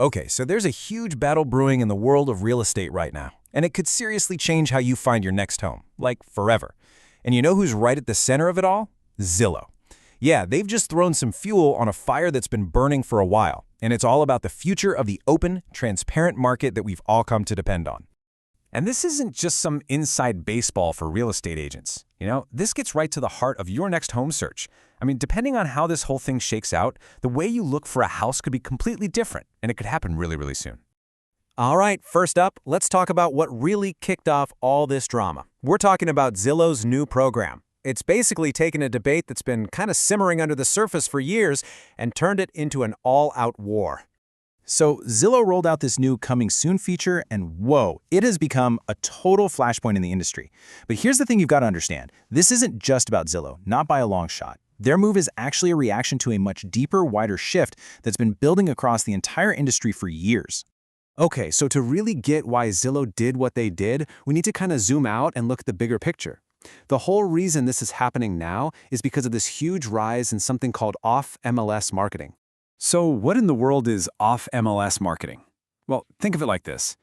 Okay, so there's a huge battle brewing in the world of real estate right now, and it could seriously change how you find your next home, like forever. And you know who's right at the center of it all? Zillow. Yeah, they've just thrown some fuel on a fire that's been burning for a while, and it's all about the future of the open, transparent market that we've all come to depend on. And this isn't just some inside baseball for real estate agents. This gets right to the heart of your next home search. I mean, depending on how this whole thing shakes out, the way you look for a house could be completely different, and it could happen really, really soon. All right, first up, let's talk about what really kicked off all this drama. We're talking about Zillow's new program. It's basically taken a debate that's been kind of simmering under the surface for years and turned it into an all-out war. So Zillow rolled out this new Coming Soon feature, and whoa, it has become a total flashpoint in the industry. But here's the thing you've got to understand. This isn't just about Zillow, not by a long shot. Their move is actually a reaction to a much deeper, wider shift that's been building across the entire industry for years. Okay, so to really get why Zillow did what they did, we need to kind of zoom out and look at the bigger picture. The whole reason this is happening now is because of this huge rise in something called off-MLS marketing. So what in the world is off-MLS marketing? Well, think of it like this.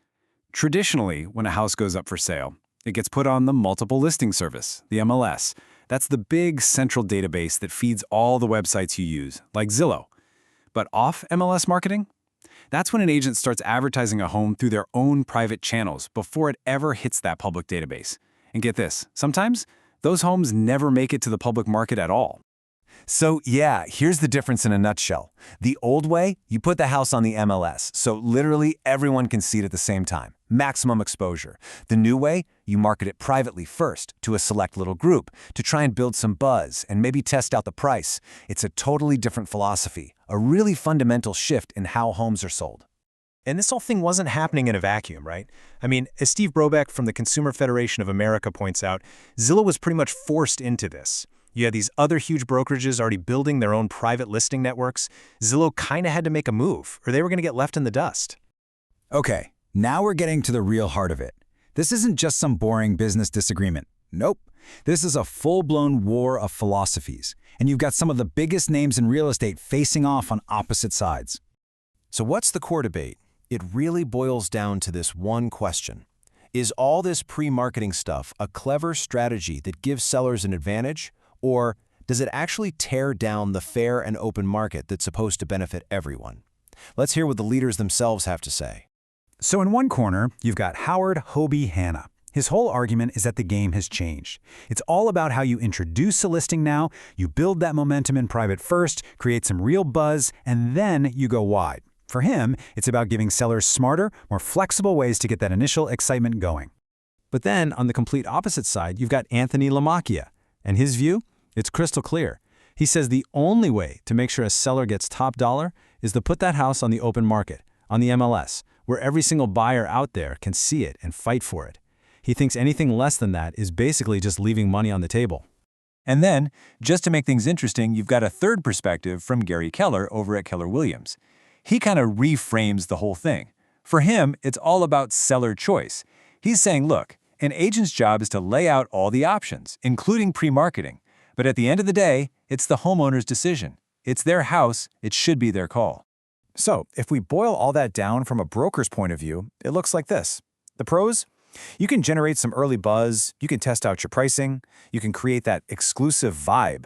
Traditionally, when a house goes up for sale, it gets put on the multiple listing service, the MLS. That's the big central database that feeds all the websites you use, like Zillow. But off-MLS marketing? That's when an agent starts advertising a home through their own private channels before it ever hits that public database. And get this, sometimes those homes never make it to the public market at all. So yeah, here's the difference in a nutshell. The old way, you put the house on the MLS, so literally everyone can see it at the same time. Maximum exposure. The new way, you market it privately first, to a select little group, to try and build some buzz and maybe test out the price. It's a totally different philosophy, a really fundamental shift in how homes are sold. And this whole thing wasn't happening in a vacuum, right? I mean, as Steve Brobeck from the Consumer Federation of America points out, Zillow was pretty much forced into this. You had these other huge brokerages already building their own private listing networks. Zillow kind of had to make a move, or they were going to get left in the dust. Okay, now we're getting to the real heart of it. This isn't just some boring business disagreement. Nope. This is a full-blown war of philosophies, and you've got some of the biggest names in real estate facing off on opposite sides. So what's the core debate? It really boils down to this one question. Is all this pre-marketing stuff a clever strategy that gives sellers an advantage? Or does it actually tear down the fair and open market that's supposed to benefit everyone? Let's hear what the leaders themselves have to say. So in one corner, you've got Howard Hobie Hanna. His whole argument is that the game has changed. It's all about how you introduce a listing now, you build that momentum in private first, create some real buzz, and then you go wide. For him, it's about giving sellers smarter, more flexible ways to get that initial excitement going. But then, on the complete opposite side, you've got Anthony Lamacchia. And his view? It's crystal clear. He says the only way to make sure a seller gets top dollar is to put that house on the open market, on the MLS, where every single buyer out there can see it and fight for it. He thinks anything less than that is basically just leaving money on the table. And then, just to make things interesting, you've got a third perspective from Gary Keller over at Keller Williams. He kind of reframes the whole thing. For him, it's all about seller choice. He's saying, look, an agent's job is to lay out all the options, including pre-marketing. But at the end of the day, it's the homeowner's decision. It's their house, it should be their call. So, if we boil all that down from a broker's point of view, it looks like this. The pros? You can generate some early buzz, you can test out your pricing, you can create that exclusive vibe.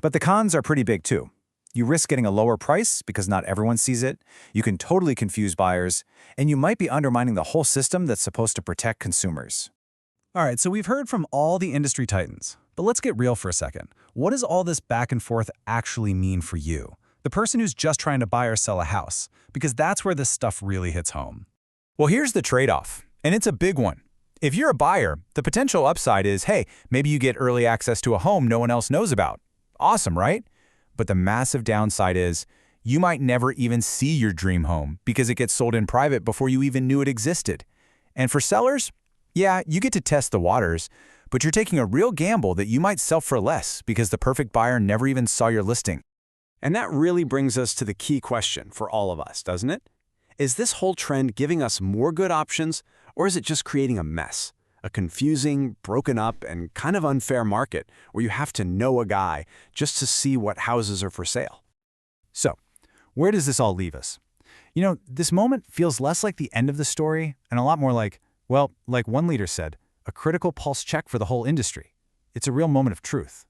But the cons are pretty big too. You risk getting a lower price because not everyone sees it, you can totally confuse buyers, and you might be undermining the whole system that's supposed to protect consumers. All right, so we've heard from all the industry titans, but let's get real for a second. What does all this back and forth actually mean for you, the person who's just trying to buy or sell a house? Because that's where this stuff really hits home. Well, here's the trade-off, and it's a big one. If you're a buyer, the potential upside is, hey, maybe you get early access to a home no one else knows about. Awesome, right? But the massive downside is, you might never even see your dream home because it gets sold in private before you even knew it existed. And for sellers, yeah, you get to test the waters, but you're taking a real gamble that you might sell for less because the perfect buyer never even saw your listing. And that really brings us to the key question for all of us, doesn't it? Is this whole trend giving us more good options, or is it just creating a mess? A confusing, broken up, and kind of unfair market where you have to know a guy just to see what houses are for sale. So, where does this all leave us? This moment feels less like the end of the story and a lot more like, well, like one leader said, a critical pulse check for the whole industry. It's a real moment of truth.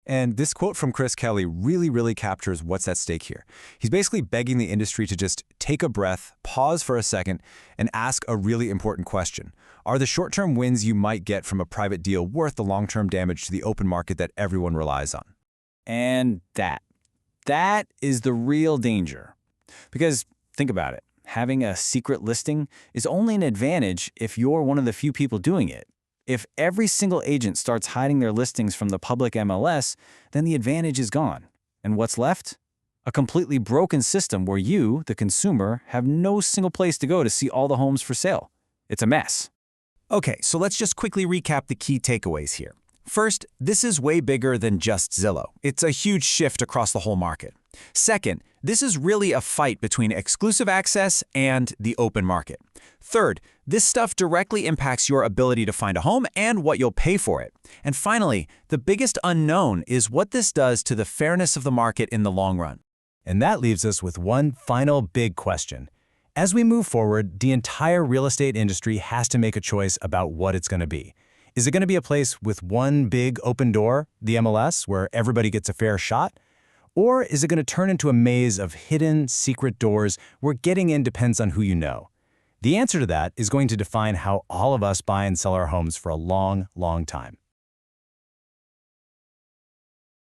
And this quote from Chris Kelly really captures what's at stake here. He's basically begging the industry to just take a breath, pause for a second, and ask a really important question. Are the short-term wins you might get from a private deal worth the long-term damage to the open market that everyone relies on? And that is the real danger. Because think about it. Having a secret listing is only an advantage if you're one of the few people doing it. If every single agent starts hiding their listings from the public MLS, then the advantage is gone. And what's left? A completely broken system where you, the consumer, have no single place to go to see all the homes for sale. It's a mess. Okay, so let's just quickly recap the key takeaways here. First, this is way bigger than just Zillow. It's a huge shift across the whole market. Second, this is really a fight between exclusive access and the open market. Third, this stuff directly impacts your ability to find a home and what you'll pay for it. And finally, the biggest unknown is what this does to the fairness of the market in the long run. And that leaves us with one final big question. As we move forward, the entire real estate industry has to make a choice about what it's going to be. Is it going to be a place with one big open door, the MLS, where everybody gets a fair shot? Or is it going to turn into a maze of hidden, secret doors where getting in depends on who you know? The answer to that is going to define how all of us buy and sell our homes for a long time.